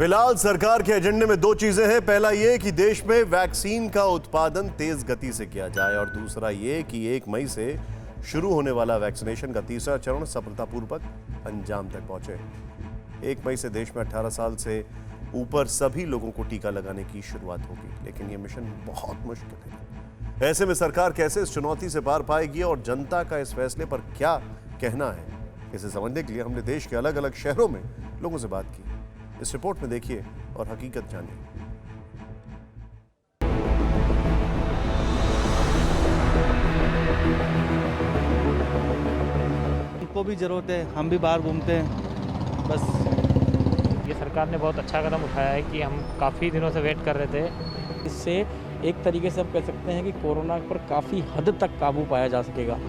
फिलहाल सरकार के एजेंडे में दो चीजें हैं। पहला ये कि देश में वैक्सीन का उत्पादन तेज गति से किया जाए और दूसरा ये कि 1 मई से शुरू होने वाला वैक्सीनेशन का तीसरा चरण सफलतापूर्वक अंजाम तक पहुंचे। 1 मई से देश में 18 साल से ऊपर सभी लोगों को टीका लगाने की शुरुआत होगी, लेकिन यह मिशन बहुत मुश्किल है। ऐसे में सरकार कैसे इस चुनौती से पार पाएगी और जनता का इस फैसले पर क्या कहना है, इसे समझने के लिए हमने देश के अलग अलग शहरों में लोगों से बात की। इस रिपोर्ट में देखिए और हकीकत जानिए। हमको भी जरूरत है, हम भी बाहर घूमते हैं। बस ये सरकार ने बहुत अच्छा कदम उठाया है कि हम काफ़ी दिनों से वेट कर रहे थे। इससे एक तरीके से हम कह सकते हैं कि कोरोना पर काफ़ी हद तक काबू पाया जा सकेगा।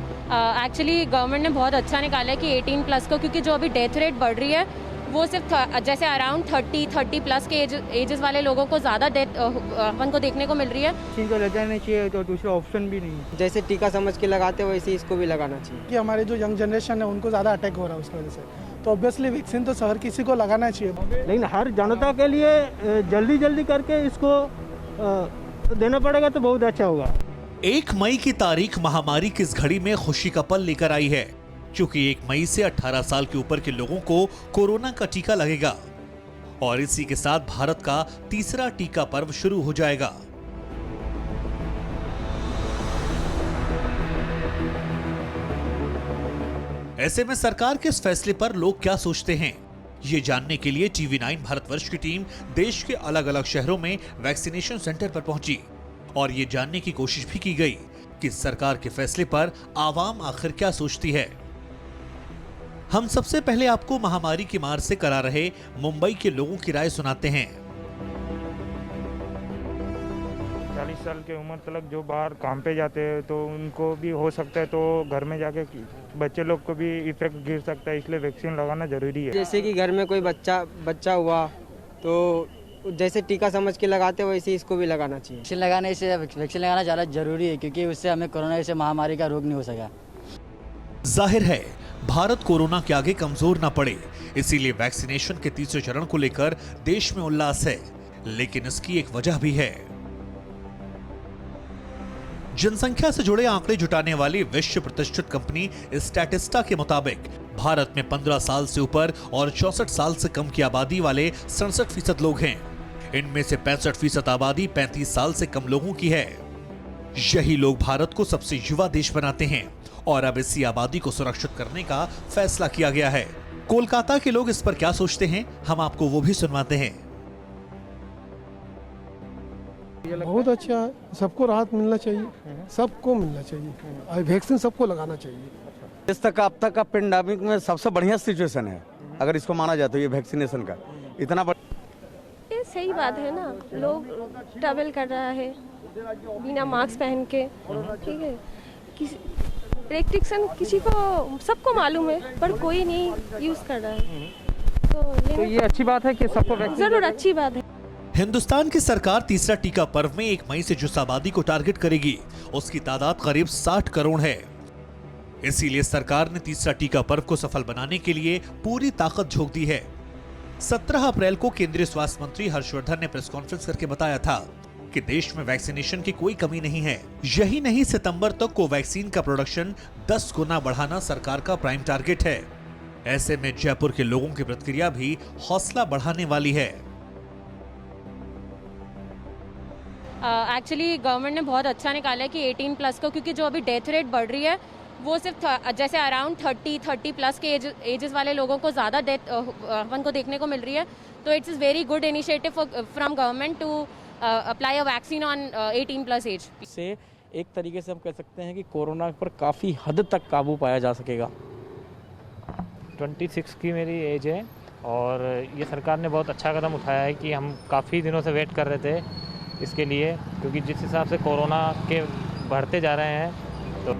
एक्चुअली गवर्नमेंट ने बहुत अच्छा निकाला है कि 18+ को, क्योंकि जो अभी डेथ रेट बढ़ रही है वो सिर्फ जैसे अराउंड 30+ के एजेस वाले लोगों को ज़्यादा डेथ अपन को देखने को मिल रही है। वैक्सीन को लगाना चाहिए तो दूसरा ऑप्शन भी नहीं है। जैसे टीका समझ के लगाते वैसे ही इसको भी लगाना चाहिए कि हमारे जो यंग जनरेशन है उनको ज़्यादा अटैक हो रहा है, उस वजह से तो ऑब्वियसली वैक्सीन तो हर किसी को लगाना चाहिए। लेकिन हर जनता के लिए जल्दी जल्दी करके इसको देना पड़ेगा तो बहुत अच्छा होगा। 1 मई की तारीख महामारी की इस घड़ी में खुशी का पल लेकर आई है, क्योंकि 1 मई से 18 साल के ऊपर के लोगों को कोरोना का टीका लगेगा और इसी के साथ भारत का तीसरा टीका पर्व शुरू हो जाएगा। ऐसे में सरकार के इस फैसले पर लोग क्या सोचते हैं, ये जानने के लिए TV9 भारतवर्ष की टीम देश के अलग अलग शहरों में वैक्सीनेशन सेंटर पर पहुंची और ये जानने की कोशिश भी की गई कि सरकार के फैसले पर आवाम आखिर क्या सोचती है। हम सबसे पहले आपको महामारी की मार से करा रहे मुंबई के लोगों की राय सुनाते हैं। 40 साल की उम्र तक जो बाहर काम पे जाते हैं तो उनको भी हो सकता है, तो घर में जाके बच्चे लोग को भी इफेक्ट गिर सकता है, इसलिए वैक्सीन लगाना जरूरी है। जैसे कि घर में कोई बच्चा हुआ तो जैसे टीका समझ के लगाते वैसे ही इसको भी लगाना चाहिए। वैक्सीन लगाना ज़्यादा जरूरी है, क्योंकि उससे हमें कोरोना जैसे महामारी का रोग नहीं हो सका। जाहिर है भारत कोरोना के आगे कमजोर ना पड़े, इसीलिए वैक्सीनेशन के तीसरे चरण को लेकर देश में उल्लास है, लेकिन इसकी एक वजह भी है। जनसंख्या से जुड़े आंकड़े जुटाने वाली विश्व प्रतिष्ठित कंपनी स्टैटिस्टा के मुताबिक भारत में 15 साल से ऊपर और 64 साल से कम की आबादी वाले 67% लोग हैं। इनमें से 65% आबादी 35 साल से कम लोगों की है। यही लोग भारत को सबसे युवा देश बनाते हैं और अब इसी आबादी को सुरक्षित करने का फैसला किया गया है। कोलकाता के लोग इस पर क्या सोचते हैं, हम आपको वो भी सुनवाते हैं। बहुत अच्छा है, सबको राहत मिलना चाहिए, सबको मिलना चाहिए, वैक्सीन सबको लगाना चाहिए। इस तक अब तक का पेंडेमिक में सबसे बढ़िया सिचुएशन है, अगर इसको माना जाए तो ये वैक्सीनेशन का इतना ये सही बात है ना, लोग ट्रैवल कर रहा है बिना मास्क पहन के, ठीक है। रेस्ट्रिक्शन किसी को सबको मालूम है पर कोई नहीं यूज कर रहा है, तो ये अच्छी बात है कि सबको जरूर अच्छी बात है। हिंदुस्तान की सरकार तीसरा टीका पर्व में 1 मई से जिस आबादी को टारगेट करेगी उसकी तादाद करीब 60 करोड़ है। इसीलिए सरकार ने तीसरा टीका पर्व को सफल बनाने के लिए पूरी ताकत झोंक दी है। 17 अप्रैल को केंद्रीय स्वास्थ्य मंत्री हर्षवर्धन ने प्रेस कॉन्फ्रेंस करके बताया था कि देश में वैक्सीनेशन की कोई कमी नहीं है। यही नहीं, सितंबर तक कोवैक्सीन का प्रोडक्शन 10 गुना बढ़ाना सरकार का प्राइम टारगेट है। ऐसे में जयपुर के लोगों की प्रतिक्रिया भी हौसला बढ़ाने वाली है। एक्चुअली गवर्नमेंट ने बहुत अच्छा निकाला है कि 18+ को, क्योंकि जो अभी डेथ रेट बढ़ रही है वो सिर्फ जैसे अराउंड 30+ के एजेस वाले लोगों को ज़्यादा डेथ अपन को देखने को मिल रही है, तो it's very good initiative from government to apply a vaccine on 18+ age. इससे एक तरीके से हम कह सकते हैं कि कोरोना पर काफ़ी हद तक काबू पाया जा सकेगा। 26 की मेरी एज है और ये सरकार ने बहुत अच्छा कदम उठाया है कि हम काफ़ी दिनों से वेट कर रहे थे इसके लिए, क्योंकि जिस हिसाब से कोरोना के बढ़ते जा रहे हैं तो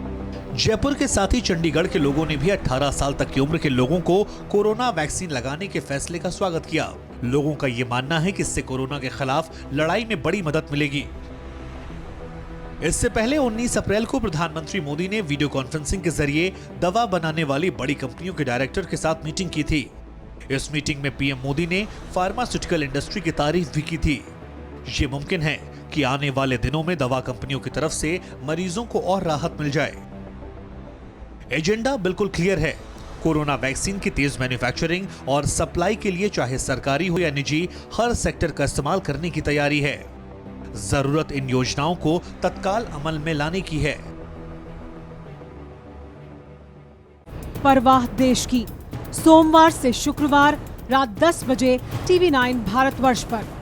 जयपुर के साथ ही चंडीगढ़ के लोगों ने भी 18 साल तक की उम्र के लोगों को कोरोना वैक्सीन लगाने के फैसले का स्वागत किया। लोगों का ये मानना है कि इससे कोरोना के खिलाफ लड़ाई में बड़ी मदद मिलेगी। इससे पहले 19 अप्रैल को प्रधानमंत्री मोदी ने वीडियो कॉन्फ्रेंसिंग के जरिए दवा बनाने वाली बड़ी कंपनियों के डायरेक्टर के साथ मीटिंग की थी। इस मीटिंग में पीएम मोदी ने फार्मास्यूटिकल इंडस्ट्री की तारीफ भी की थी। ये मुमकिन है कि आने वाले दिनों में दवा कंपनियों की तरफ से मरीजों को और राहत मिल जाए। एजेंडा बिल्कुल क्लियर है। कोरोना वैक्सीन की तेज मैन्युफैक्चरिंग और सप्लाई के लिए चाहे सरकारी हो या निजी, हर सेक्टर का इस्तेमाल करने की तैयारी है। जरूरत इन योजनाओं को तत्काल अमल में लाने की है। परवाह देश की, सोमवार से शुक्रवार रात 10 बजे TV9 भारतवर्ष पर।